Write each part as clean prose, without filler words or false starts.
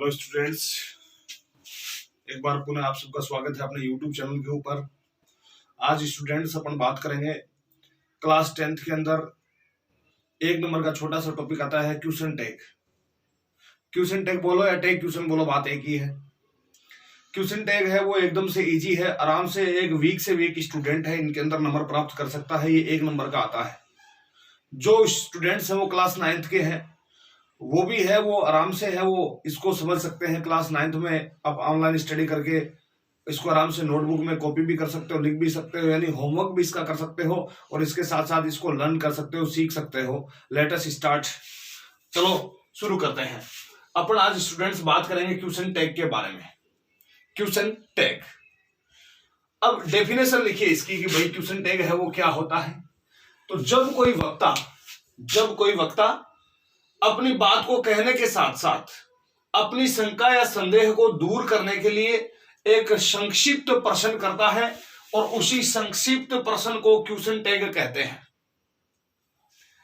Hello students, एक बार पुनः आप सबका स्वागत है अपने यूट्यूब चैनल के ऊपर। आज स्टूडेंट्स अपन बात करेंगे क्लास 10th के अंदर एक नंबर का छोटा सा टॉपिक आता है क्वेश्चन टैग। क्वेश्चन टैग बोलो या टैग क्वेश्चन बोलो, बात एक ही है। क्वेश्चन टैग है वो एकदम से इजी है, आराम से एक वीक से वीक स्टूडेंट है इनके अंदर नंबर प्राप्त कर सकता है। ये एक नंबर का आता है। जो स्टूडेंट्स है वो क्लास 9th के हैं, वो भी है, वो आराम से है, वो इसको समझ सकते हैं। क्लास 9th में आप ऑनलाइन स्टडी करके इसको आराम से नोटबुक में कॉपी भी कर सकते हो, लिख भी सकते हो, यानी होमवर्क भी इसका कर सकते हो और इसके साथ साथ इसको लर्न कर सकते हो, सीख सकते हो। Let us start. चलो शुरू करते हैं। अपन आज स्टूडेंट्स बात करेंगे क्वेश्चन टैग के बारे में। क्वेश्चन टैग, अब डेफिनेशन लिखिए इसकी कि भाई क्वेश्चन टैग है वो क्या होता है। तो जब कोई वक्ता अपनी बात को कहने के साथ साथ अपनी शंका या संदेह को दूर करने के लिए एक संक्षिप्त प्रश्न करता है और उसी संक्षिप्त प्रश्न को क्वेश्चन टैग कहते हैं।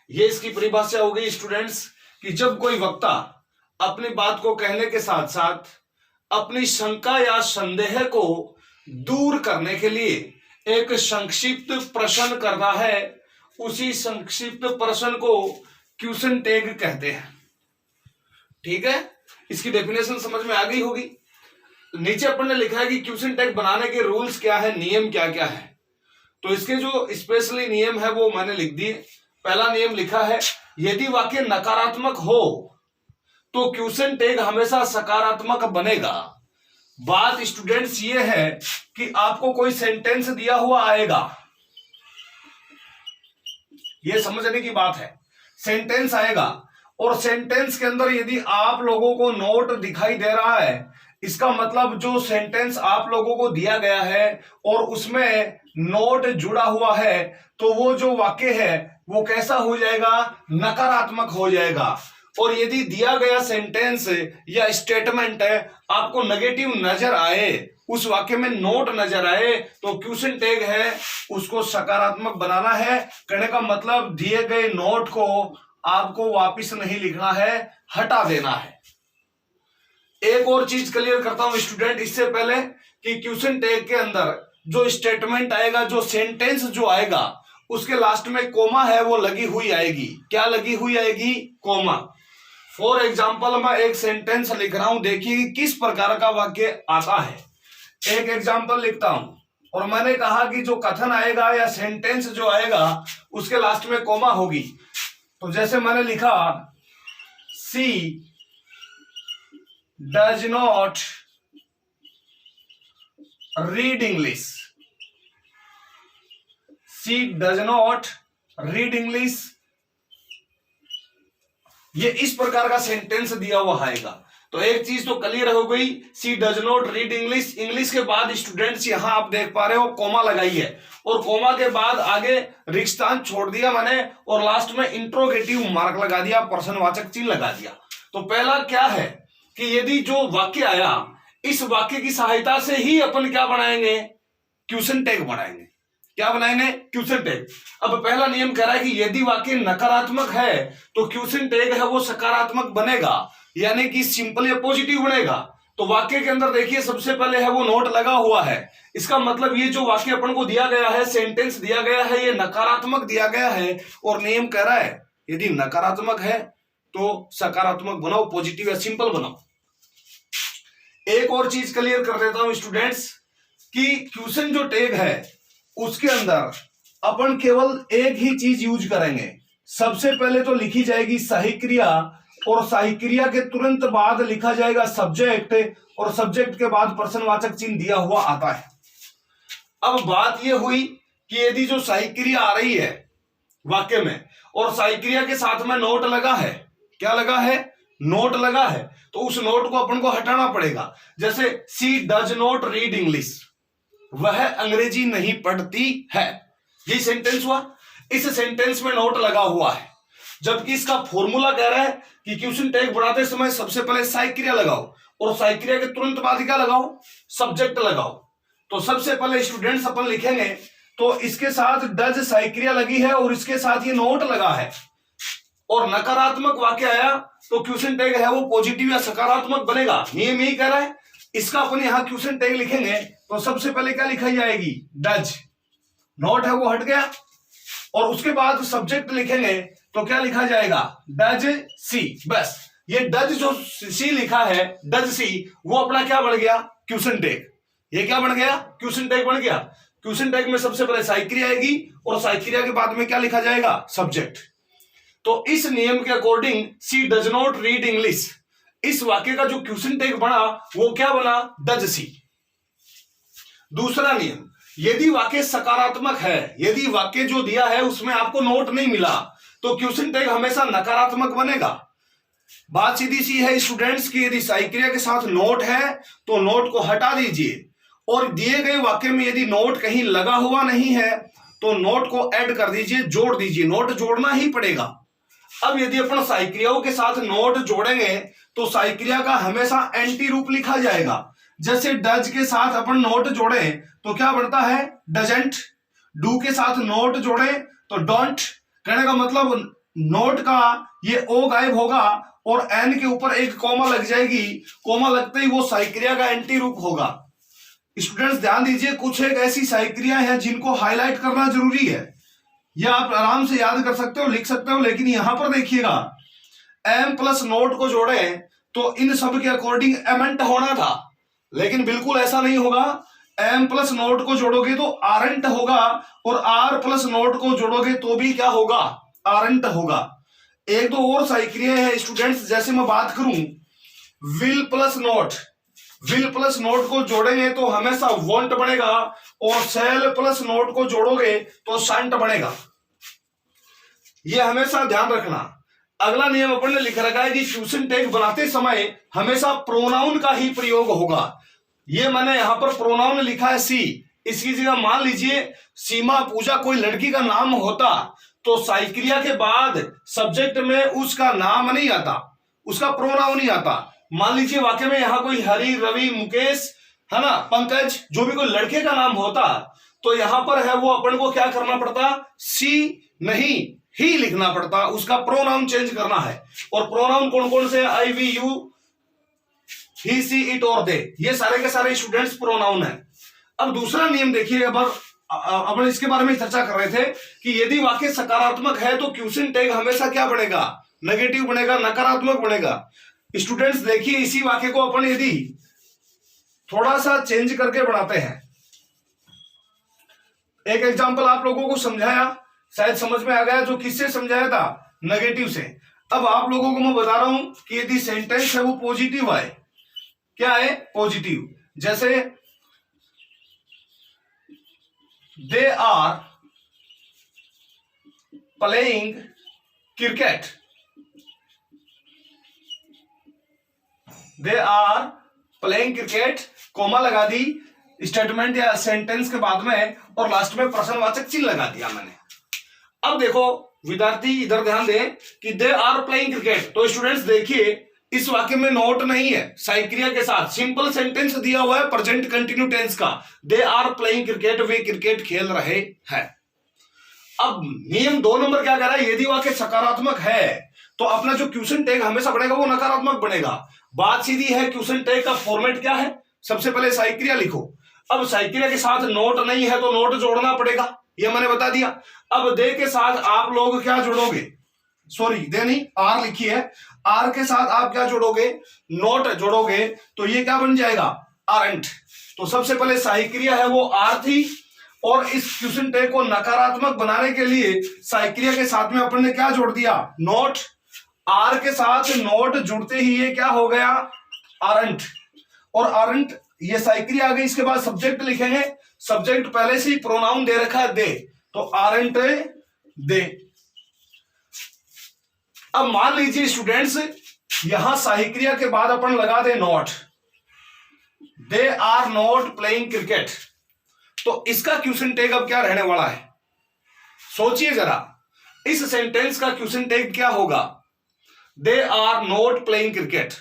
यह इसकी परिभाषा हो गई स्टूडेंट्स कि जब कोई वक्ता अपनी बात को कहने के साथ साथ अपनी शंका या संदेह को दूर करने के लिए एक संक्षिप्त प्रश्न करता है, उसी संक्षिप्त प्रश्न को क्वेश्चन टैग कहते हैं। ठीक है, इसकी डेफिनेशन समझ में आ गई होगी। नीचे अपन ने लिखा है कि क्वेश्चन टैग बनाने के रूल्स क्या है, नियम क्या क्या है। तो इसके जो स्पेशली नियम है वो मैंने लिख दिए। पहला नियम लिखा है, यदि वाक्य नकारात्मक हो तो क्वेश्चन टैग हमेशा सकारात्मक बनेगा। बात स्टूडेंट्स ये है कि आपको कोई सेंटेंस दिया हुआ आएगा, ये समझने की बात है। सेंटेंस आएगा और सेंटेंस के अंदर यदि आप लोगों को नोट दिखाई दे रहा है, इसका मतलब जो सेंटेंस आप लोगों को दिया गया है और उसमें नोट जुड़ा हुआ है, तो वो जो वाक्य है वो कैसा हो जाएगा, नकारात्मक हो जाएगा। और यदि दिया गया सेंटेंस या स्टेटमेंट है आपको नेगेटिव नजर आए, उस वाक्य में नोट नजर आए, तो क्वेश्चन टैग है उसको सकारात्मक बनाना है। कहने का मतलब दिए गए नोट को आपको वापस नहीं लिखना है, हटा देना है। एक और चीज क्लियर करता हूं स्टूडेंट इससे पहले कि क्वेश्चन टैग के अंदर जो स्टेटमेंट आएगा, जो सेंटेंस जो आएगा, उसके लास्ट में कोमा है वो लगी हुई आएगी। क्या लगी हुई आएगी? कोमा। फॉर एग्जाम्पल मैं एक सेंटेंस लिख रहा हूं, देखिए किस प्रकार का वाक्य आता है। एक एग्जाम्पल लिखता हूं और मैंने कहा कि जो कथन आएगा या सेंटेंस जो आएगा उसके लास्ट में कोमा होगी। तो जैसे मैंने लिखा, she does not read English. She does not read English, ये इस प्रकार का सेंटेंस दिया हुआ आएगा। तो एक चीज तो क्लियर हो गई, she does not read English. English के बाद स्टूडेंट्स यहां आप देख पा रहे हो कोमा लगाई है और कोमा के बाद आगे रिक्तस्थान छोड़ दिया मैंने और लास्ट में इंट्रोगेटिव मार्क लगा दिया, प्रश्नवाचक चिन्ह लगा दिया। तो पहला क्या है कि यदि जो वाक्य आया, इस वाक्य की सहायता से ही अपन क्या बनाएंगे, क्वेश्चन टैग बनाएंगे। क्या बनाएंगे? Question tag. अब पहला नियम कह रहा है कि यदि वाक्य नकारात्मक है तो क्वेश्चन टैग है वो सकारात्मक बनेगा, यानी कि सिंपल या पॉजिटिव बनेगा। तो वाक्य के अंदर देखिए सबसे पहले है वो नोट लगा हुआ है। इसका मतलब ये जो वाक्य अपन को दिया गया है, सेंटेंस दिया गया है, ये नकारात्मक दिया गया है और नियम कह रहा है यदि नकारात्मक है तो सकारात्मक बनाओ, पॉजिटिव या सिंपल बनाओ। एक और चीज क्लियर कर देता हूं स्टूडेंट्स कि क्वेश्चन जो टैग है उसके अंदर अपन केवल एक ही चीज यूज करेंगे। सबसे पहले तो लिखी जाएगी सही क्रिया और सही क्रिया के तुरंत बाद लिखा जाएगा सब्जेक्ट और सब्जेक्ट के बाद प्रश्नवाचक चिन्ह दिया हुआ आता है। अब बात यह हुई कि यदि जो सही क्रिया आ रही है वाक्य में और सही क्रिया के साथ में नोट लगा है, क्या लगा है? नोट लगा है, तो उस नोट को अपन को हटाना पड़ेगा। जैसे सी डज नॉट रीड इंग्लिश, वह अंग्रेजी नहीं पढ़ती है, ये सेंटेंस हुआ। इस सेंटेंस में नोट लगा हुआ है, जबकि इसका फॉर्मूला कह रहा है कि क्वेश्चन टैग बढ़ाते समय सबसे पहले सहायक क्रिया लगाओ और सहायक क्रिया के तुरंत बाद क्या लगाओ, सब्जेक्ट लगाओ। तो सबसे पहले स्टूडेंट्स अपन लिखेंगे तो इसके साथ डज सहायक क्रिया लगी है और इसके साथ ये नोट लगा है। और नकारात्मक वाक्य आया तो क्वेश्चन टैग है वो पॉजिटिव या सकारात्मक बनेगा। नियम यही कह रहा है। इसका अपन यहां क्वेश्चन टैग लिखेंगे तो सबसे पहले क्या लिखाई जाएगी, डज। नॉट है वो हट गया, और उसके बाद सब्जेक्ट लिखेंगे तो क्या लिखा जाएगा, डज सी। बस ये डज जो सी लिखा है, डज सी, वो अपना क्या बन गया, क्वेश्चन टैग। ये क्या बन गया, क्वेश्चन टैग बन गया। क्वेश्चन टैग में सबसे पहले साइक्रिया आएगी और साइक्रिया के बाद में क्या लिखा जाएगा, सब्जेक्ट। तो इस नियम के according she does not read English, इस वाक्य का जो क्वेश्चन टैग बना वो क्या बना, डज सी। दूसरा नियम, यदि वाक्य सकारात्मक है, यदि वाक्य जो दिया है उसमें आपको नोट नहीं मिला तो क्वेश्चन टैग हमेशा नकारात्मक बनेगा। बात सीधी सी है स्टूडेंट्स की, यदि साइक्रिया के साथ नोट है तो नोट को हटा दीजिए, और दिए गए वाक्य में यदि नोट कहीं लगा हुआ नहीं है तो नोट को ऐड कर दीजिए, जोड़ दीजिए, नोट जोड़ना ही पड़ेगा। अब यदि अपन साइक्रियाओं के साथ नोट जोड़ेंगे तो साइक्रिया का हमेशा एंटी रूप लिखा जाएगा। जैसे डज के साथ अपन नोट जोड़े तो क्या बनता है, डजंट। डू के साथ नोट जोड़े तो डोंट। कहने का मतलब नोट का ये ओ गायब होगा और एन के ऊपर एक कॉमा लग जाएगी, कॉमा लगते ही वो साइक्रिया का एंटी रूप होगा। स्टूडेंट्स ध्यान दीजिए, कुछ एक ऐसी साइक्रिया हैं जिनको हाईलाइट करना जरूरी है, यह आप आराम से याद कर सकते हो, लिख सकते हो, लेकिन यहां पर देखिएगा एम प्लस नोट को जोड़े तो इन सब के अकॉर्डिंग एमेंट होना था, लेकिन बिल्कुल ऐसा नहीं होगा। एम प्लस नोट को जोड़ोगे तो आरंट होगा, और आर प्लस नोट को जोड़ोगे तो भी क्या होगा, आरंट होगा। एक दो और साइक्रिया है स्टूडेंट्स, जैसे मैं बात करूं will plus note, will plus note को जोड़ेंगे तो हमेशा वॉन्ट बनेगा, और सेल प्लस नोट को जोड़ोगे तो शांट बनेगा। यह हमेशा ध्यान रखना। अगला नियम अपन ने लिख रखा है कि क्वेश्चन टैग बनाते समय हमेशा प्रोनाउन का ही प्रयोग होगा। ये मैंने यहां पर प्रोनाउन लिखा है सी, इसकी जगह मान लीजिए सीमा पूजा कोई लड़की का नाम होता तो साइक्रिया के बाद सब्जेक्ट में उसका नाम नहीं आता, उसका प्रोनाउन नहीं आता। मान लीजिए वाक्य में यहां कोई हरि, रवि, मुकेश है ना, पंकज, जो भी कोई लड़के का नाम होता तो यहां पर है वो अपन को क्या करना पड़ता, सी नहीं ही लिखना पड़ता, उसका प्रोनाउन चेंज करना है। और प्रोनाउन कौन कौन से, I, we, you, he, she, it और दे, ये सारे के सारे स्टूडेंट्स प्रोनाउन है। अब दूसरा नियम देखिए, अपन इसके बारे में चर्चा कर रहे थे कि यदि वाक्य सकारात्मक है तो क्वेश्चन टैग हमेशा क्या बनेगा, नेगेटिव बनेगा, नकारात्मक बनेगा। स्टूडेंट्स देखिए, इसी वाक्य को अपन यदि थोड़ा सा चेंज करके बनाते हैं, एक एग्जांपल आप लोगों को समझाया, शायद समझ में आ गया, जो किससे समझाया था, नेगेटिव से। अब आप लोगों को मैं बता रहा हूं कि यदि सेंटेंस है वो पॉजिटिव है, क्या है, पॉजिटिव। जैसे they are playing cricket, they are playing cricket, comma लगा दी स्टेटमेंट या सेंटेंस के बाद में, और लास्ट में प्रश्नवाचक चिन्ह लगा दिया मैंने। अब देखो विद्यार्थी इधर ध्यान दें कि दे आर प्लेइंग क्रिकेट, तो स्टूडेंट्स देखिए इस वाक्य में नोट नहीं है, साइक्रिया के साथ सिंपल सेंटेंस दिया हुआ है प्रेजेंट कंटिन्यू टेंस का, दे आर प्लेइंग क्रिकेट, वे क्रिकेट खेल रहे हैं। अब नियम 2 नंबर क्या कह रहा है, यदि वाक्य सकारात्मक है तो अपना जो क्वेश्चन टैग हमेशा बनेगा वो नकारात्मक बनेगा। बात सीधी है, क्वेश्चन टैग का फॉर्मेट क्या है, सबसे पहले साइक्रिया लिखो। अब साइक्रिया के साथ नोट नहीं है तो नोट जोड़ना पड़ेगा, ये मैंने बता दिया। अब दे के साथ आप लोग क्या जोड़ोगे, सॉरी दे नहीं, आर लिखी है, आर के साथ आप क्या जोड़ोगे, नोट जोड़ोगे, तो ये क्या बन जाएगा, आरंट। तो सबसे पहले साइक्रिया है वो आर थी, और इस क्वेश्चन टैग को नकारात्मक बनाने के लिए साइक्रिया के साथ में अपन ने क्या जोड़ दिया, नोट। आर के साथ नोट जुड़ते ही ये क्या हो गया, आरंट। और आरंट ये साइक्रिया आ गई, इसके बाद सब्जेक्ट लिखेंगे, सब्जेक्ट पहले से ही प्रोनाउन दे रखा है दे, तो आरंट दे। अब मान लीजिए स्टूडेंट्स यहां साइक्रिया के बाद अपन लगा दे not, they are not playing cricket, तो इसका क्वेश्चन टैग अब क्या रहने वाला है, सोचिए जरा। इस सेंटेंस का क्वेश्चन टैग क्या होगा, they are not playing cricket.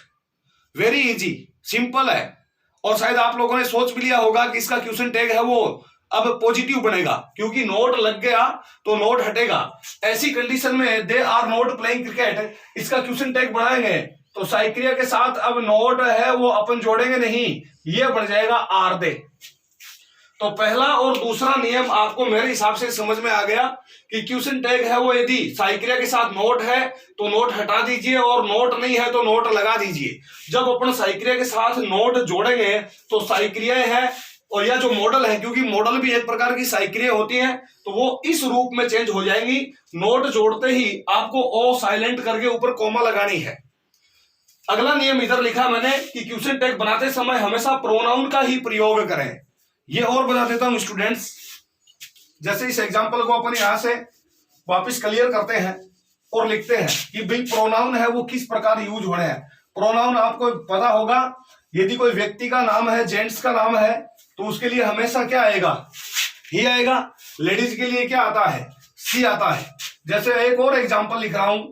Very easy, simple है, और शायद आप लोगों ने सोच भी लिया होगा कि इसका क्वेश्चन टैग है वो अब पॉजिटिव बनेगा, क्योंकि नोट लग गया तो नोट हटेगा। ऐसी कंडीशन में they are not playing cricket, इसका क्वेश्चन टैग बनाएंगे तो साइक्रिया के साथ अब नोट है वो अपन जोड़ेंगे नहीं, ये बन जाएगा आर दे। तो पहला और दूसरा नियम आपको मेरे हिसाब से समझ में आ गया कि क्वेश्चन टैग है वो यदि साइक्रिया के साथ नोट है तो नोट हटा दीजिए और नोट नहीं है तो नोट लगा दीजिए। जब अपन साइक्रिया के साथ नोट जोड़ेंगे तो साइक्रिया है और यह जो मॉडल है, क्योंकि मॉडल भी एक प्रकार की साइक्रिया होती है, तो वो इस रूप में चेंज हो जाएंगी। नोट जोड़ते ही आपको ओ साइलेंट करके ऊपर कोमा लगानी है। अगला नियम इधर लिखा मैंने कि क्वेश्चन टैग बनाते समय हमेशा प्रोनाउन का ही प्रयोग करें। ये और बता देता हूं स्टूडेंट्स, जैसे इस एग्जांपल को अपन यहां से वापस क्लियर करते हैं और लिखते हैं कि भाई प्रोनाउन है वो किस प्रकार यूज होने हैं। प्रोनाउन आपको पता होगा, यदि कोई व्यक्ति का नाम है, जेंट्स का नाम है, तो उसके लिए हमेशा क्या आएगा, ही आएगा। लेडीज के लिए क्या आता है, सी आता है। जैसे एक और एग्जांपल लिख रहा हूं,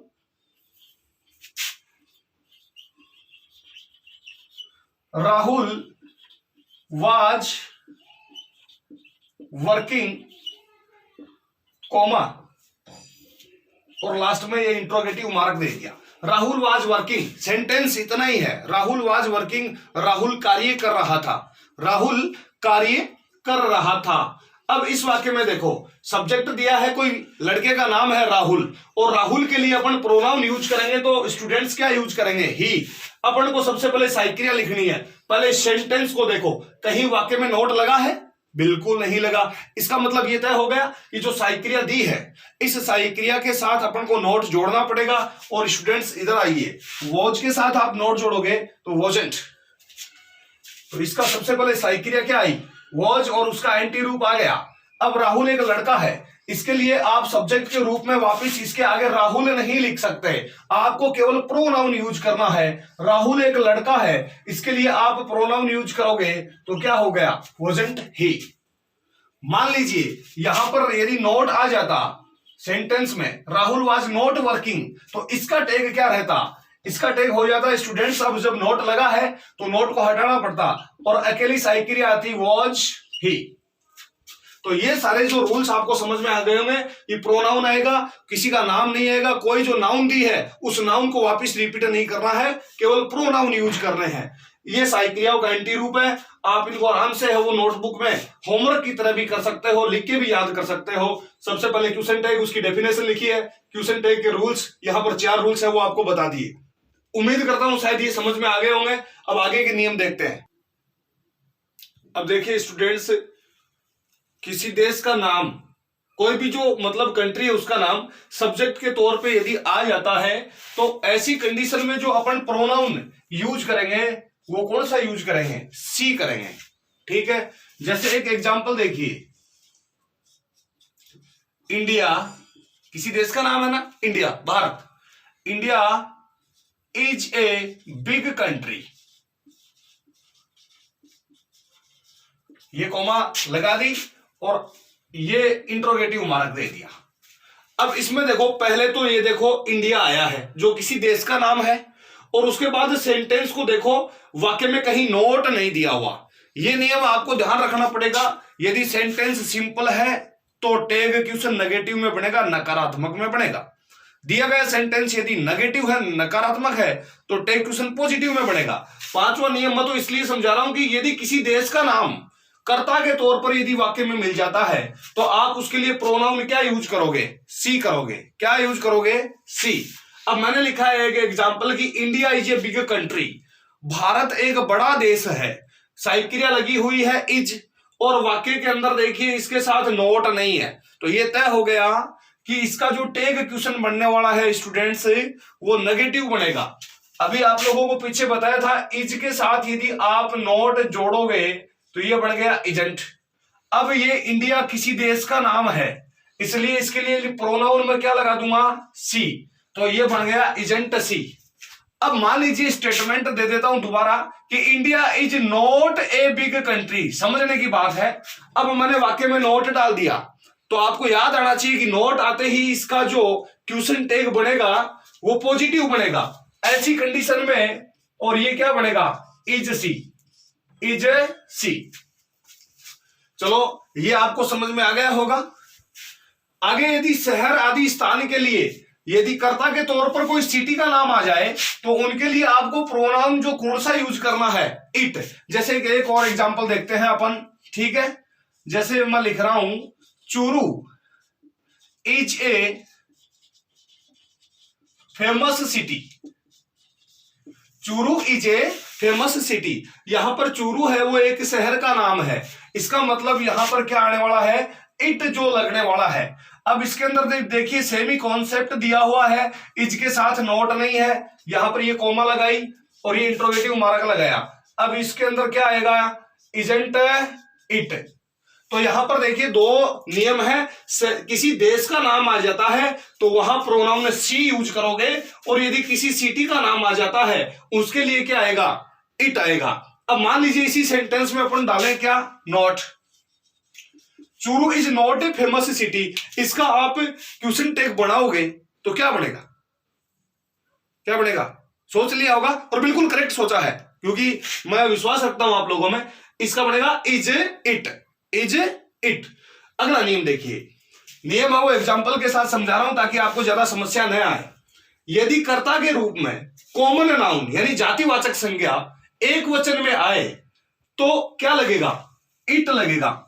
राहुल वाज वर्किंग कॉमा और लास्ट में ये इंट्रोगेटिव मार्क दे दिया। राहुल वाज वर्किंग, सेंटेंस इतना ही है, राहुल वाज वर्किंग, राहुल कार्य कर रहा था, राहुल कार्य कर रहा था। अब इस वाक्य में देखो सब्जेक्ट दिया है, कोई लड़के का नाम है राहुल, और राहुल के लिए अपन प्रोनाउन यूज करेंगे तो स्टूडेंट्स क्या यूज करेंगे, ही। अपन को सबसे पहले साइक्रिया लिखनी है। पहले सेंटेंस को देखो, कहीं वाक्य में नोट लगा है, बिल्कुल नहीं लगा। इसका मतलब ये तय हो गया कि जो साइक्रिया दी है, इस साइक्रिया के साथ अपन को नोट जोड़ना पड़ेगा। और स्टूडेंट्स इधर आइए, वॉज के साथ आप नोट जोड़ोगे तो वॉजेंट, तो इसका सबसे पहले साइक्रिया क्या आई, वॉज, और उसका एंटी रूप आ गया। अब राहुल एक लड़का है, इसके लिए आप सब्जेक्ट के रूप में वापस इसके आगे राहुल नहीं लिख सकते, आपको केवल प्रोनाउन यूज करना है। राहुल एक लड़का है, इसके लिए आप प्रोनाउन यूज करोगे तो क्या हो गया, वॉजंट ही। मान लीजिए यहां पर यदि नोट आ जाता सेंटेंस में, राहुल वाज नॉट वर्किंग, तो इसका टैग क्या रहता, इसका टैग हो जाता स्टूडेंट्स, अब जब नोट लगा है तो नोट को हटाना पड़ता और अकेली साइक्रिया आती वॉज ही। तो ये सारे जो रूल्स आपको समझ में आ गए होंगे कि प्रोनाउन आएगा, किसी का नाम नहीं आएगा, कोई जो नाउन दी है उस नाउन को वापस रिपीट नहीं करना है, केवल प्रोनाउन यूज करने हैं। ये साइक्रियाओं का एंटी रूप है। आप इनको आराम से है वो नोटबुक में होमवर्क की तरह भी कर सकते हो, लिख के भी याद कर सकते हो। सबसे पहले क्वेश्चन टैग, उसकी डेफिनेशन लिखी है, क्वेश्चन टैग के रूल्स, यहाँ पर 4 रूल्स है वो आपको बता दिए। उम्मीद करता हूं शायद ये समझ में आ गए होंगे। अब आगे के नियम देखते हैं। अब देखिए स्टूडेंट्स, किसी देश का नाम, कोई भी जो मतलब कंट्री है उसका नाम सब्जेक्ट के तौर पे यदि आ जाता है तो ऐसी कंडीशन में जो अपन प्रोनाउन यूज करेंगे वो कौन सा यूज करेंगे, सी करेंगे। ठीक है, जैसे एक एग्जांपल देखिए, इंडिया, किसी देश का नाम है ना, India, Bharat. India is a big country, ये कॉमा लगा दी और ये इंट्रोगेटिव मार्क दे दिया। अब इसमें देखो, पहले तो ये देखो इंडिया आया है जो किसी देश का नाम है, और उसके बाद सेंटेंस को देखो, वाक्य में कहीं नोट नहीं दिया हुआ। ये नियम आपको ध्यान रखना पड़ेगा। यदि सेंटेंस सिंपल है तो टैग क्वेश्चन नेगेटिव में बनेगा, नकारात्मक में बनेगा। दिया गया सेंटेंस यदि नेगेटिव है, नकारात्मक है, तो टैग क्वेश्चन पॉजिटिव में बनेगा। 5वां नियम मैं तो इसलिए समझा रहा हूं कि यदि किसी देश का नाम कर्ता के तौर पर यदि वाक्य में मिल जाता है तो आप उसके लिए प्रोनाउन क्या यूज करोगे, सी करोगे। क्या यूज करोगे, सी। अब मैंने लिखा है एक एग्जांपल कि India is a big country, Bharat एक बड़ा देश है, साइक्रिया लगी हुई है इज, और वाक्य के अंदर देखिए इसके साथ नोट नहीं है, तो ये तय हो गया कि इसका जो टैग क्वेश्चन बनने वाला है स्टूडेंट्स वो नेगेटिव बनेगा। अभी आप लोगों को पीछे बताया था इज के साथ यदि आप नोट जोड़ोगे तो ये बन गया इजेंट। अब ये इंडिया किसी देश का नाम है, इसलिए इसके लिए प्रोनाउन में क्या लगा दूंगा, सी, तो ये बन गया इजेंट सी। अब मान लीजिए स्टेटमेंट दे देता हूं दोबारा कि India is not a big country, समझने की बात है। अब मैंने वाक्य में नोट डाल दिया, तो आपको याद आना चाहिए कि नोट आते ही इसका जो क्वेश्चन टैग बनेगा वो पॉजिटिव बनेगा ऐसी कंडीशन में, और ये क्या बनेगा, इज सी, इज सी। चलो ये आपको समझ में आ गया होगा। आगे यदि शहर आदि स्थान के लिए यदि कर्ता के तौर पर कोई सिटी का नाम आ जाए तो उनके लिए आपको प्रोनाउन जो कौन सा यूज करना है, इट। जैसे कि एक और एग्जांपल देखते हैं अपन, ठीक है। जैसे मैं लिख रहा हूं Churu is a famous city. Churu is a famous city. यहां पर चूरू है वो एक शहर का नाम है। इसका मतलब यहां पर क्या आने वाला है, इट जो लगने वाला है। अब इसके अंदर देखिए सेमी कॉन्सेप्ट दिया हुआ है, इज के साथ नोट नहीं है, यहां पर ये कोमा लगाई और ये इंट्रोगेटिव मार्क लगाया। अब इसके अंदर क्या आएगा, इजंट इट। तो यहां पर देखिए दो नियम है, किसी देश का नाम आ जाता है तो वहां प्रोनाउन सी यूज करोगे, और यदि किसी सिटी का नाम आ जाता है उसके लिए क्या आएगा, इट आएगा। अब मान लीजिए इसी सेंटेंस में अपन डालें क्या, not. Churu is not a famous city. इसका आप क्वेश्चन टैग बनाओगे तो क्या बनेगा, क्या बनेगा, सोच लिया होगा और बिल्कुल करेक्ट सोचा है, क्योंकि मैं विश्वास रखता हूं आप लोगों में। इसका बनेगा इज इट, इज इट। अगला नियम देखिए, नियम है वो एग्जांपल के साथ समझा रहा हूं ताकि आपको ज्यादा समस्या न आए। यदि कर्ता के रूप में कॉमन नाउन यानी जातिवाचक संज्ञा एक वचन में आए तो क्या लगेगा, इट लगेगा।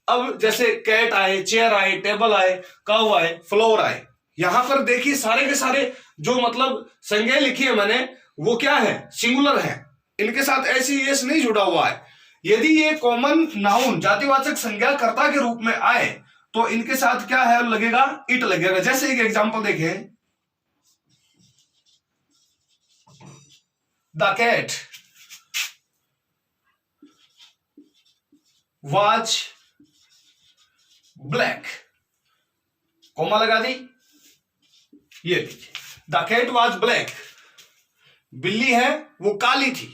अब जैसे कैट आए, चेयर आए, टेबल आए, काउ आए, फ्लोर आए, यहां पर देखिए सारे के सारे जो मतलब संज्ञा लिखी है मैंने वो क्या है, सिंगुलर है। इनके साथ ऐसी एस नहीं जुड़ा हुआ है। यदि ये कॉमन नाउन जातिवाचक संज्ञा कर्ता के रूप में आए तो इनके साथ क्या है लगेगा, इट लगेगा। जैसे एक एग्जांपल देखें, the cat watch black, comma लगा दी, ये देखिए द कैट वॉज ब्लैक। बिल्ली है वो काली थी।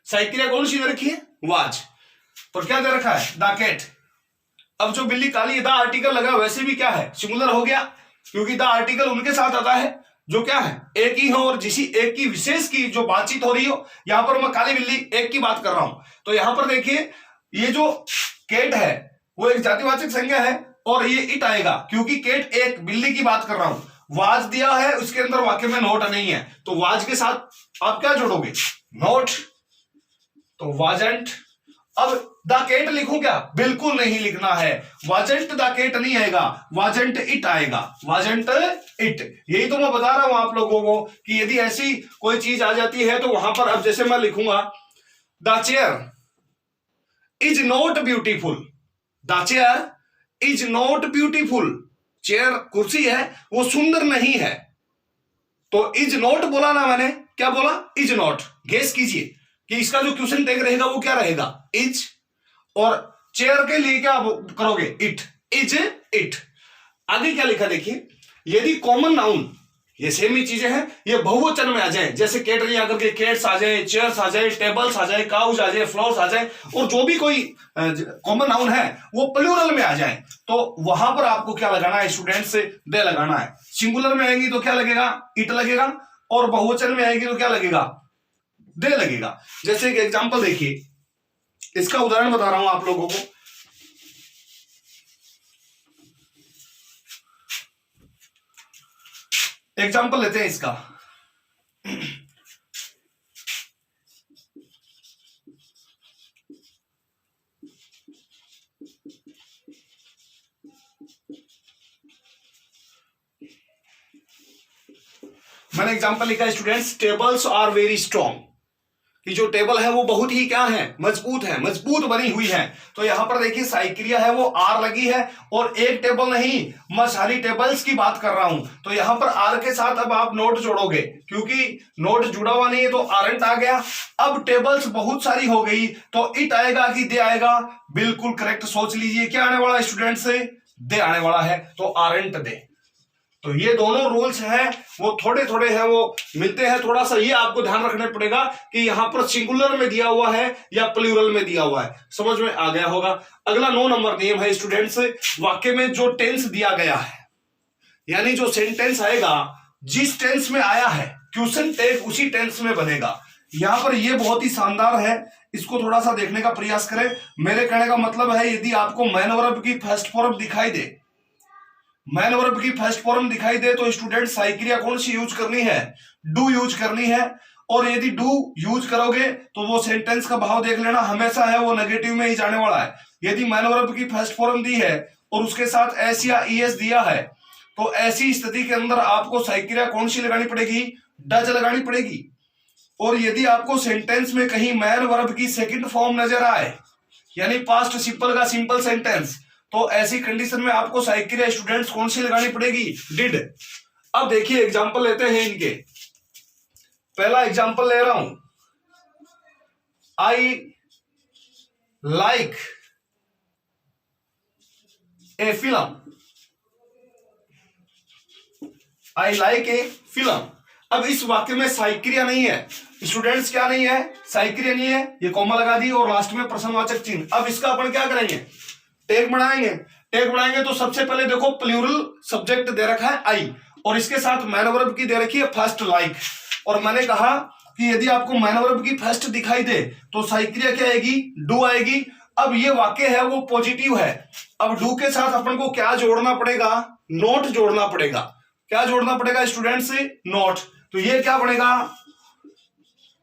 साइकिल कौन सी दे रखी है, वॉच, और क्या दे रखा है, द कैट। अब जो बिल्ली काली है, द आर्टिकल लगा, वैसे भी क्या है, सिंगुलर हो गया, क्योंकि द आर्टिकल उनके साथ आता है जो क्या है, एक ही हो और जिसी एक की विशेष की जो बातचीत हो रही हो। यहां पर मैं काली बिल्ली एक की बात कर रहा हूं, तो यहां पर देखिए ये जो कैट है वो एक जातिवाचक संज्ञा है और ये इट आएगा, क्योंकि कैट एक बिल्ली की बात कर रहा हूं। वाज दिया है, उसके अंदर वाक्य में नोट नहीं है, तो वाज के साथ आप क्या जोड़ोगे, नोट, तो वाजंट। अब द कैट लिखूं क्या, बिल्कुल नहीं लिखना है, वाजंट द कैट नहीं आएगा, वाजंट इट आएगा, वाजंट इट। यही तो मैं बता रहा हूं आप लोगों को कि यदि ऐसी कोई चीज आ जाती है तो वहां पर, अब जैसे मैं लिखूंगा the chair is not beautiful, the chair is not beautiful. Chair कुर्सी है वो सुंदर नहीं है, तो इज नॉट बोला ना मैंने, क्या बोला, इज नॉट। गेस कीजिए कि इसका जो क्वेश्चन टैग रहेगा वो क्या रहेगा, इज, और चेयर के लिए क्या करोगे, इट, इज इट। आगे क्या लिखा देखिए, यदि कॉमन नाउन, ये सेम ही चीजें हैं, ये बहुवचन में आ जाए, जैसे कैट नहीं आकर के केट्स आ जाए, चेयर्स आ जाए, टेबल्स आ जाए, काउज आ जाए, फ्लोर्स आ जाए, और जो भी कोई कॉमन नाउन है वो प्लूरल में आ जाए, तो वहां पर आपको क्या लगाना है स्टूडेंट से, दे लगाना है। सिंगुलर में आएंगी तो क्या लगेगा, इट लगेगा, और बहुवचन में आएगी तो क्या लगेगा, दे लगेगा। जैसे एक एग्जांपल देखिए, इसका उदाहरण बता रहा हूं आप लोगों को। एग्जांपल लेते हैं इसका, मैंने एग्जांपल लिखा है students, tables are very strong, कि जो टेबल है वो बहुत ही क्या है, मजबूत है, मजबूत बनी हुई है। तो यहां पर देखिए साइक्रिया है वो आर लगी है, और एक टेबल नहीं, मैं सारी टेबल्स की बात कर रहा हूं, तो यहां पर आर के साथ अब आप नोट जोड़ोगे, क्योंकि नोट जुड़ा हुआ नहीं है तो आरंट आ गया। अब टेबल्स बहुत सारी हो गई तो इट आएगा कि दे आएगा, बिल्कुल करेक्ट। सोच लीजिए क्या आने वाला है स्टूडेंट से, दे आने वाला है, तो आरंट दे। तो ये दोनों रूल्स हैं वो थोड़े थोड़े हैं, वो मिलते हैं। थोड़ा सा ये आपको ध्यान रखना पड़ेगा कि यहां पर सिंगुलर में दिया हुआ है या प्लूरल में दिया हुआ है, समझ में आ गया होगा। अगला 9 नंबर नियम है स्टूडेंट्स, वाक्य में जो टेंस दिया गया है, यानी जो सेंटेंस आएगा जिस टेंस में आया है, क्वेश्चन टैग उसी टेंस में बनेगा। यहां पर ये बहुत ही शानदार है, इसको थोड़ा सा देखने का प्रयास करें। मेरे कहने का मतलब है, यदि आपको मैन वर्ब की फर्स्ट फॉर्म दिखाई दे, मैन वर्ब की फर्स्ट फॉर्म दिखाई दे, तो स्टूडेंट सही क्रिया कौन सी यूज करनी है? डू यूज करनी है। और यदि डू यूज करोगे तो वो सेंटेंस का भाव देख लेना, हमेशा है वो नेगेटिव में ही जाने वाला है। यदि मैन वर्ब की फर्स्ट फॉर्म दी है और उसके साथ एस या ईएस दिया है, तो ऐसी स्थिति के अंदर आपको सही क्रिया कौन सी लगानी पड़ेगी? डज लगानी पड़ेगी। और यदि आपको सेंटेंस में कहीं मैन वर्ब की सेकंड फॉर्म नजर आए, यानी पास्ट सिंपल का सिंपल सेंटेंस, तो ऐसी कंडीशन में आपको सहायक क्रिया स्टूडेंट्स कौन सी लगानी पड़ेगी? डिड। अब देखिए एग्जांपल लेते हैं इनके। पहला एग्जांपल ले रहा हूं, I like a film, I like a film. अब इस वाक्य में सहायक क्रिया नहीं है स्टूडेंट्स, क्या नहीं है? सहायक क्रिया नहीं है, ये कॉमा लगा दी और लास्ट में प्रश्नवाचक चिन्ह। अब इसका अपन क्या करेंगे? टैग बनाएंगे। टैग बनाएंगे तो सबसे पहले देखो प्लूरल सब्जेक्ट दे रखा है आई, और इसके साथ मैन वर्ब की दे रखी है फर्स्ट लाइक। और मैंने कहा कि यदि आपको मैन वर्ब की फर्स्ट दिखाई दे तो सहायक क्रिया क्या आएगी? डू आएगी। अब ये वाक्य है वो पॉजिटिव है। अब डू के साथ अपन को क्या जोड़ना पड़ेगा? नोट जोड़ना पड़ेगा। क्या जोड़ना पड़ेगा स्टूडेंट्स? नोट। तो ये क्या बनेगा?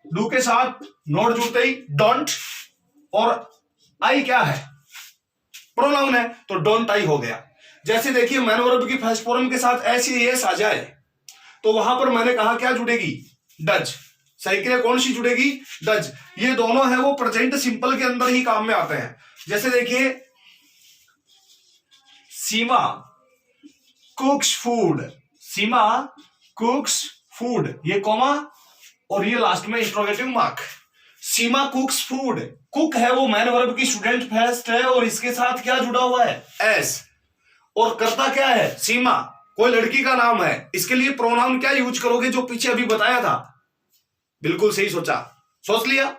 डू के साथ नोट जुड़ते ही डोंट, और आई क्या है? प्रोनाउन है, तो डोंट आई हो गया। जैसे देखिए मैन वर्ब की फर्स्ट फॉर्म के साथ ऐसी एस आ जाए, तो वहां पर मैंने कहा क्या जुड़ेगी? डज। सही क्रिया कौन सी जुड़ेगी? डज। ये दोनों है वो प्रेजेंट सिंपल के अंदर ही काम में आते हैं। जैसे देखिए सीमा कुक्स फूड, सीमा कुक्स फूड, ये कॉमा और ये लास्ट में इंट्रोगेटिव मार्क। सीमा कुक्स फूड, कुक है वो मैन वर्ब की स्टूडेंट फर्स्ट है, और इसके साथ क्या जुड़ा हुआ है? एस। और करता क्या है? सीमा, कोई लड़की का नाम है, इसके लिए प्रोनाउन क्या यूज करोगे जो पीछे अभी बताया था? बिल्कुल सही सोचा, सोच लिया,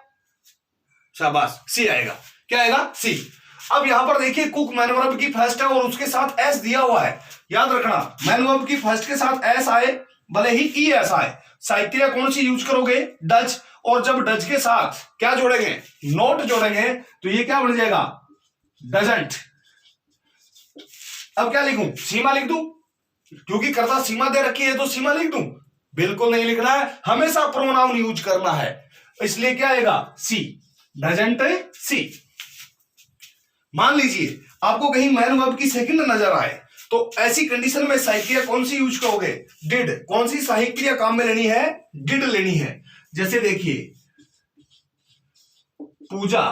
शाबाश। सी आएगा। क्या आएगा? सी। अब यहां पर देखिए कुक मैन वर्ब की फर्स्ट है और उसके साथ एस दिया हुआ है। याद रखना मैन वर्ब की फर्स्ट के साथ एस आए भले ही ई एस आए, सहायक क्रिया कौन सी यूज करोगे? डज। और जब डज के साथ क्या जोड़ेंगे? नोट जोड़ेंगे, तो ये क्या बन जाएगा? डजंट। अब क्या लिखूं? सीमा लिख दूं, क्योंकि कर्ता सीमा दे रखी है तो सीमा लिख दूं? बिल्कुल नहीं लिखना है, हमेशा प्रोनाउन यूज करना है। इसलिए क्या आएगा? सी। Doesn't she. मान लीजिए आपको कहीं मैन वर्ब की सेकंड नजर आए, तो ऐसी कंडीशन में सहायक क्रिया कौन सी यूज करोगे? डिड। कौन सी सहायक क्रिया काम में लेनी है? डिड लेनी है। जैसे देखिए Pooja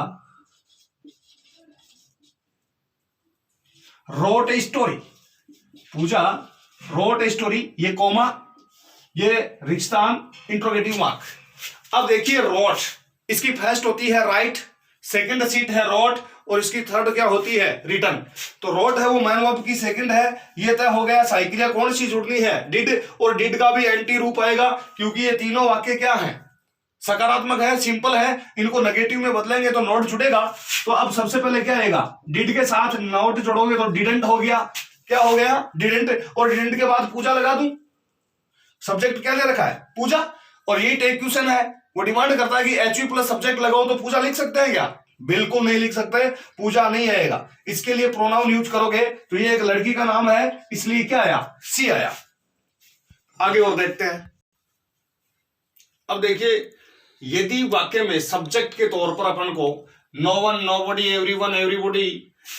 wrote a story, Pooja wrote a story, ये कॉमा, ये रिक्तान, इंट्रोगेटिव मार्क। अब देखिए रोट, इसकी फर्स्ट होती है राइट, सेकंड सीट है रोट, और इसकी थर्ड क्या होती है? रिटर्न। तो रोट है वो मैन वर्ब की सेकंड है, ये तय हो गया। सहायक क्रिया कौन सी जुड़नी है? डिड। और डिड का भी एंटी रूप आएगा, क्योंकि ये तीनों वाक्य क्या है? सकारात्मक है, सिंपल है, इनको नेगेटिव में बदलेंगे तो नोट जुड़ेगा। तो अब सबसे पहले क्या आएगा? डिड के साथ नोट जोड़ोगे तो डिडंट हो गया। क्या हो गया? डिडंट। और डिडंट के बाद पूजा लगा दूं, सब्जेक्ट क्या ले रखा है? पूजा। और ये टेक क्वेश्चन है, वो डिमांड करता है कि एचवी प्लस सब्जेक्ट लगाओ, तो पूजा लिख सकते हैं क्या? बिल्कुल नहीं लिख सकते, पूजा नहीं आएगा। इसके लिए प्रोनाउन यूज करोगे, तो ये एक लड़की का नाम है, इसलिए क्या आया? सी आया। आगे और देखते हैं। अब देखिए यदि वाक्य में सब्जेक्ट के तौर पर अपन को no one nobody, everyone everybody,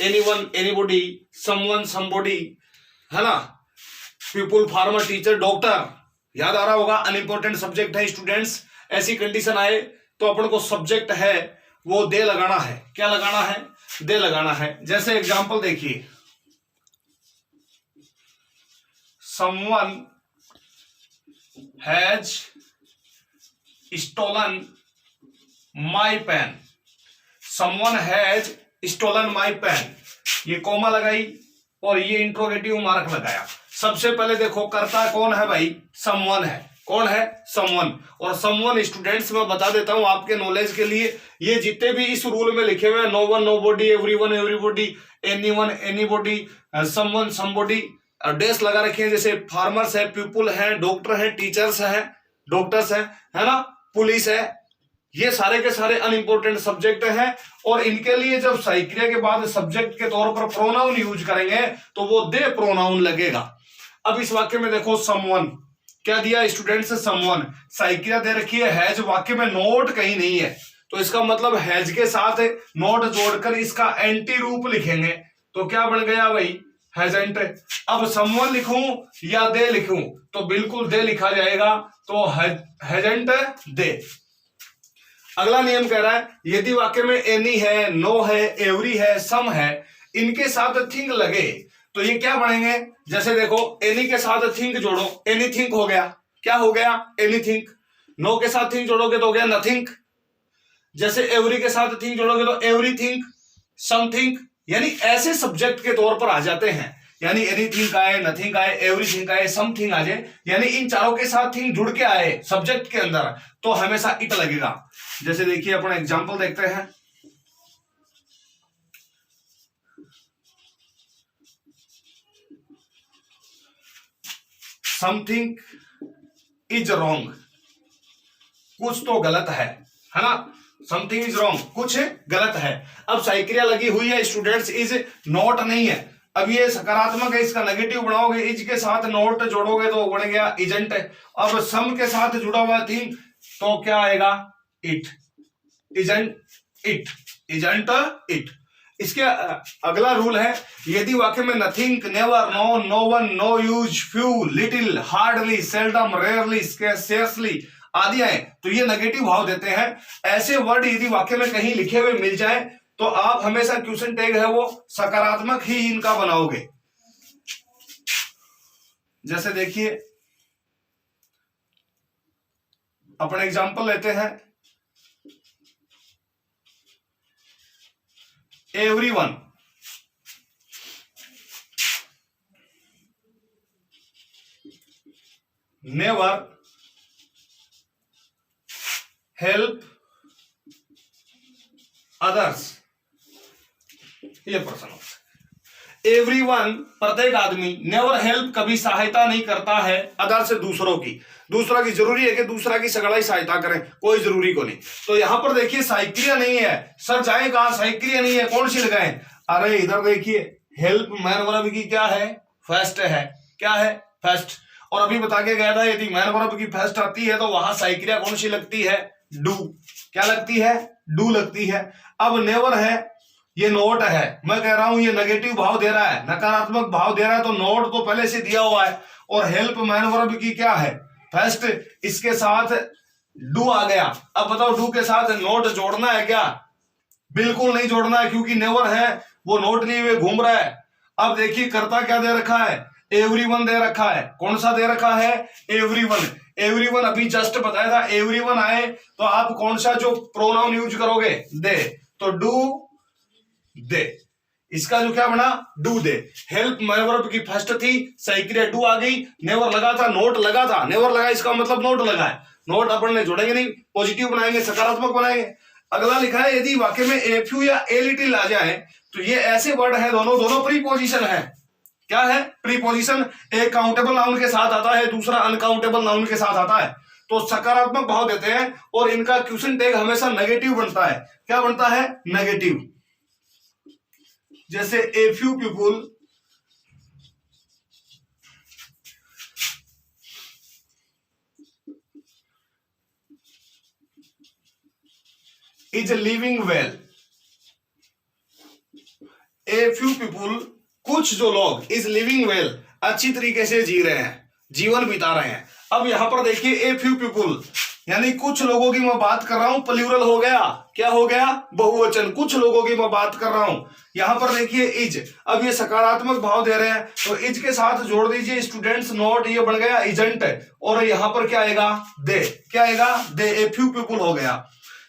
anyone anybody, someone somebody, है ना, पीपुल फार्मर टीचर डॉक्टर, याद आ रहा होगा, अनइंपॉर्टेंट सब्जेक्ट है स्टूडेंट्स। ऐसी कंडीशन आए तो अपन को सब्जेक्ट है वो दे लगाना है। क्या लगाना है? दे लगाना है। जैसे एग्जांपल देखिए, someone has stolen my pen, someone has stolen my pen, ये कॉमा लगाई और ये इंट्रोगेटिव मार्क लगाया। सबसे पहले देखो करता कौन है भाई? समवन है। कौन है? समवन। और समवन स्टूडेंट्स मैं बता देता हूं आपके नॉलेज के लिए, ये जितने भी इस रूल में लिखे हुए हैं, no one nobody, everyone everybody, anyone anybody, someone somebody, dash लगा रखे हैं। जैसे फार्मर्स है, पीपुल है, डॉक्टर है, टीचर्स है, डॉक्टर्स है ना, पुलिस है, ये सारे के सारे अनइंपोर्टेंट सब्जेक्ट हैं और इनके लिए जब सही क्रिया के बाद सब्जेक्ट के तौर पर प्रोनाउन यूज करेंगे तो वो दे प्रोनाउन लगेगा। अब इस वाक्य में देखो समवन, क्या दिया स्टूडेंट्स, समवन, सही क्रिया दे रखी है हैज, वाक्य में नोट कहीं नहीं है तो इसका मतलब हैज के साथ नोट जोड़कर इसका एंटी रूप लिखेंगे तो क्या बन गया भाई, हैजंट। अब समवन लिखूं या दे लिखूं तो बिल्कुल दे लिखा जाएगा, तो हैजंट दे। अगला नियम कह रहा है यदि वाक्य में एनी है, नो है, एवरी है, सम है, इनके साथ थिंग लगे तो ये क्या बनेंगे, जैसे देखो एनी के साथ थिंग जोड़ो, एनीथिंग हो गया, क्या हो गया, एनीथिंग। नो के साथ थिंग जोड़ोगे तो हो गया नथिंग। जैसे एवरी के साथ थिंग जोड़ोगे तो एवरीथिंग, समथिंग, यानी ऐसे सब्जेक्ट के तौर पर आ जाते हैं, यानी एनीथिंग आए, नथिंग आए, एवरीथिंग आए, समथिंग आ जाए, यानी इन चारों के साथ थिंग जुड़ के आए सब्जेक्ट के अंदर तो हमेशा इट लगेगा। जैसे देखिए अपन एग्जांपल देखते हैं, समथिंग इज रॉन्ग, कुछ तो गलत है ना, समथिंग इज रॉन्ग, कुछ गलत है। अब सही क्रिया लगी हुई है स्टूडेंट्स, इज नॉट नहीं है, अब ये सकारात्मक है, इसका नेगेटिव बनाओगे, इज के साथ नॉट जोड़ोगे तो बन गया इजंट। अब सम के साथ जुड़ा हुआ थिंग तो क्या आएगा, it, isn't it, isn't it. इसके अगला रूल है यदि वाक्य में nothing, never, no, no one, no use, few, little, hardly, seldom, rarely, scarcely आदि आए तो ये नेगेटिव भाव देते हैं। ऐसे वर्ड यदि वाक्य में कहीं लिखे हुए मिल जाए तो आप हमेशा क्वेश्चन टैग है वो सकारात्मक ही इनका बनाओगे। जैसे देखिए अपन एग्जांपल लेते हैं, एवरीवन, नेवर हेल्प अदर्स, ये प्रश्न होता है। एवरीवन प्रत्येक आदमी, नेवर हेल्प कभी सहायता नहीं करता है, अदर से दूसरों की, दूसरा की जरूरी है कि दूसरा की सगड़ा सहायता करें, कोई जरूरी को नहीं। तो यहां पर देखिए सहायक क्रिया नहीं है, सर जाए कहां, सहायक क्रिया नहीं है, कौन सी लगाएं, अरे इधर देखिए हेल्प मैन वर्ब की क्या है, फर्स्ट है, क्या है, फर्स्ट। और अभी बता के गया था यदि मैन वर्ब की फर्स्ट आती है तो वहां सहायक क्रिया कौन सी लगती है, डू, क्या लगती है, डू लगती है। अब नेवर है, ये नोट है, मैं कह रहा हूं ये नेगेटिव भाव दे रहा है, नकारात्मक भाव दे रहा है, तो नोट तो पहले से दिया हुआ है। और हेल्प मैन वर्ब की क्या है, फर्स्ट, इसके साथ डू आ गया। अब बताओ डू के साथ नोट जोड़ना है क्या, बिल्कुल नहीं जोड़ना है क्योंकि नेवर है वो नोट लिए हुए घूम रहा है। अब देखिए कर्ता क्या दे रखा है, एवरीवन दे रखा है, कौन सा दे रखा है, एवरीवन। एवरीवन अभी जस्ट बताया था, एवरीवन आए तो आप कौन सा जो प्रोनाउन यूज करोगे, दे, तो डू दे, इसका जो क्या बना, do they. Help man verb की फर्स्ट थी, सही क्रिया डू आ गई, नेवर लगा था, नोट लगा था, नेवर लगा इसका मतलब नोट लगा है, नोट अपन ने जोड़ेंगे नहीं, पॉजिटिव बनाएंगे, सकारात्मक बनाएंगे। अगला लिखा है यदि वाक्य में ए फ्यू या ए लिटिल आ जाए तो ये ऐसे वर्ड है, दोनों प्रीपोजिशन है, क्या है, प्रीपोजिशन। एक काउंटेबल नाउन के साथ आता है, दूसरा अनकाउंटेबल नाउन के साथ आता है, तो सकारात्मक भाव देते हैं और इनका क्वेश्चन टैग हमेशा नेगेटिव बनता है, क्या बनता है, नेगेटिव। जैसे a few people is living well, a few people, कुछ जो लोग, इज लिविंग वेल, अच्छी तरीके से जी रहे हैं, जीवन बिता रहे हैं। अब यहां पर देखिए ए फ्यू पीपुल यानी कुछ लोगों की मैं बात कर रहा हूं, प्लूरल हो गया, क्या हो गया, बहुवचन, कुछ लोगों की मैं बात कर रहा हूं। यहां पर देखिए इज, अब ये सकारात्मक भाव दे रहे हैं तो इज के साथ जोड़ दीजिए स्टूडेंट्स नोट, ये बन गया इजंट, और यहां पर क्या आएगा, दे, क्या आएगा, दे, ए फ्यू पीपुल हो गया।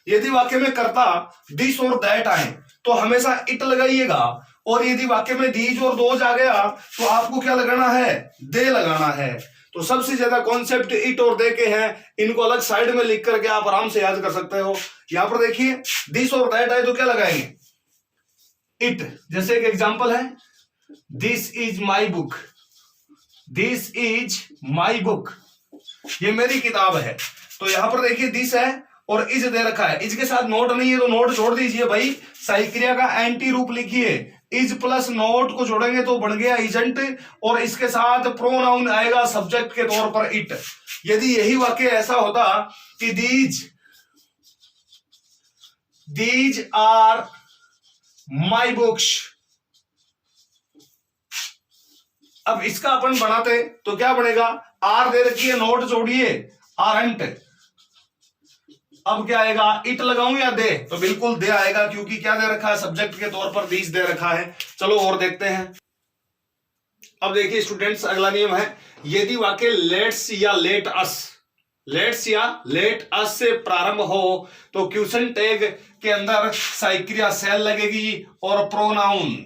यदि वाक्य में कर्ता दिस और दैट आए तो हमेशा इट लगाइएगा, और यदि वाक्य में दीज और दोज आ गया तो आपको क्या लगाना है, दे लगाना है। तो सबसे ज्यादा कॉन्सेप्ट इट और दे के हैं, इनको अलग साइड में लिख करके आप आराम से याद कर सकते हो। यहां पर देखिए दिस और दैट आए तो क्या लगाएंगे, इट। जैसे एक एग्जांपल है, this is my book, this is my book, ये मेरी किताब है। तो यहां पर देखिए दिस है और इज दे रखा है, इज के साथ नोट नहीं है तो नोट छोड़ दीजिए भाई, सही क्रिया का एंटी रूप लिखिए, इज प्लस नोट को जोड़ेंगे तो बन गया इजंट, और इसके साथ प्रोनाउन आएगा सब्जेक्ट के तौर पर इट। यदि यही वाक्य ऐसा होता कि दीज आर माई बुक्स, अब इसका अपन बनाते तो क्या बनेगा, आर दे रखी है, नोट जोड़िए आरंट, अब क्या आएगा, इट लगाऊं या दे, तो बिल्कुल दे आएगा, क्योंकि क्या दे रखा है, सब्जेक्ट के तौर पर दीज दे रखा है। चलो और देखते हैं। अब देखिए स्टूडेंट्स, अगला नियम है, यदि वाक्य लेट्स या लेट अस से प्रारंभ हो तो क्वेश्चन टैग के अंदर सहायक क्रिया सेल लगेगी और प्रोनाउन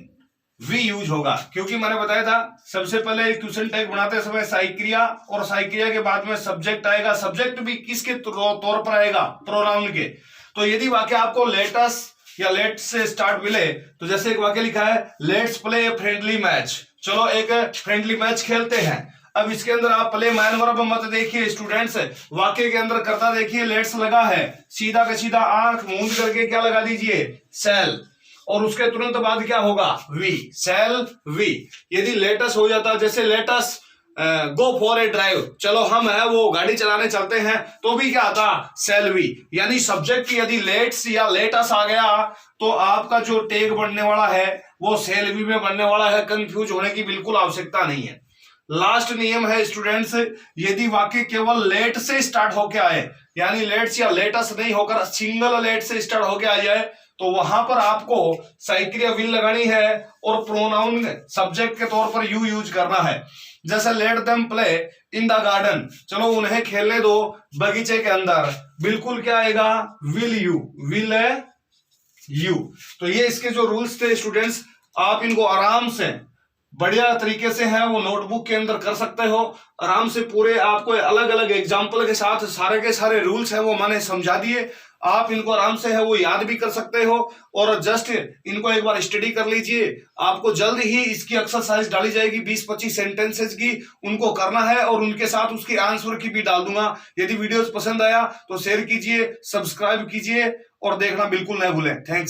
वी यूज होगा, क्योंकि मैंने बताया था सबसे पहले क्वेश्चन टैग बनाते समय सहायक क्रिया, और सहायक क्रिया के बाद में सब्जेक्ट आएगा, सब्जेक्ट भी किसके तौर पर आएगा, प्रोनाउन के। तो यदि वाक्य आपको लेटस या लेट से स्टार्ट मिले, तो जैसे एक वाक्य लिखा है let's play a friendly match, चलो एक फ्रेंडली मैच खेलते हैं। अब इसके अंदर आप प्ले मैन वर्ब मत देखिए स्टूडेंट्स, वाक्य के अंदर करता देखिए लेट्स लगा है, सीधा का सीधा आंख मूंद करके क्या लगा दीजिए, सेल, और उसके तुरंत बाद क्या होगा, वी, सेल वी। यदि लेटस हो जाता, जैसे let's go for a drive, चलो हम है वो गाड़ी चलाने चलते हैं, तो भी क्या आता, सेल वी। यानी सब्जेक्ट की यदि लेट्स या लेटस आ गया तो आपका जो टेग बनने वाला है वो सेल वी में बनने वाला है, कंफ्यूज होने की बिल्कुल आवश्यकता नहीं है। लास्ट नियम है स्टूडेंट्स, यदि वाक्य केवल लेट से स्टार्ट होके आए, यानी लेट्स या लेटस नहीं होकर सिंगल लेट से स्टार्ट होके आ जाए, तो वहां पर आपको सहायक क्रिया विल लगानी है और प्रोनाउन सब्जेक्ट के तौर पर यू यूज करना है। जैसे let them play in the garden, चलो उन्हें खेलने दो बगीचे के अंदर, बिल्कुल क्या आएगा, विल यू। तो ये इसके जो रूल्स थे स्टूडेंट्स, आप इनको आराम से बढ़िया तरीके से है वो नोटबुक के अंदर कर सकते हो आराम से, पूरे आपको अलग अलग एग्जाम्पल के साथ सारे के सारे रूल्स हैं वो मैंने समझा दिए, आप इनको आराम से है वो याद भी कर सकते हो, और जस्ट इनको एक बार स्टडी कर लीजिए। आपको जल्द ही इसकी एक्सरसाइज डाली जाएगी 20-25 सेंटेंसेस की, उनको करना है, और उनके साथ उसकी आंसर की भी डाल दूंगा। यदि वीडियोस पसंद आया तो शेयर कीजिए, सब्सक्राइब कीजिए और देखना बिल्कुल न भूलें। थैंक्स।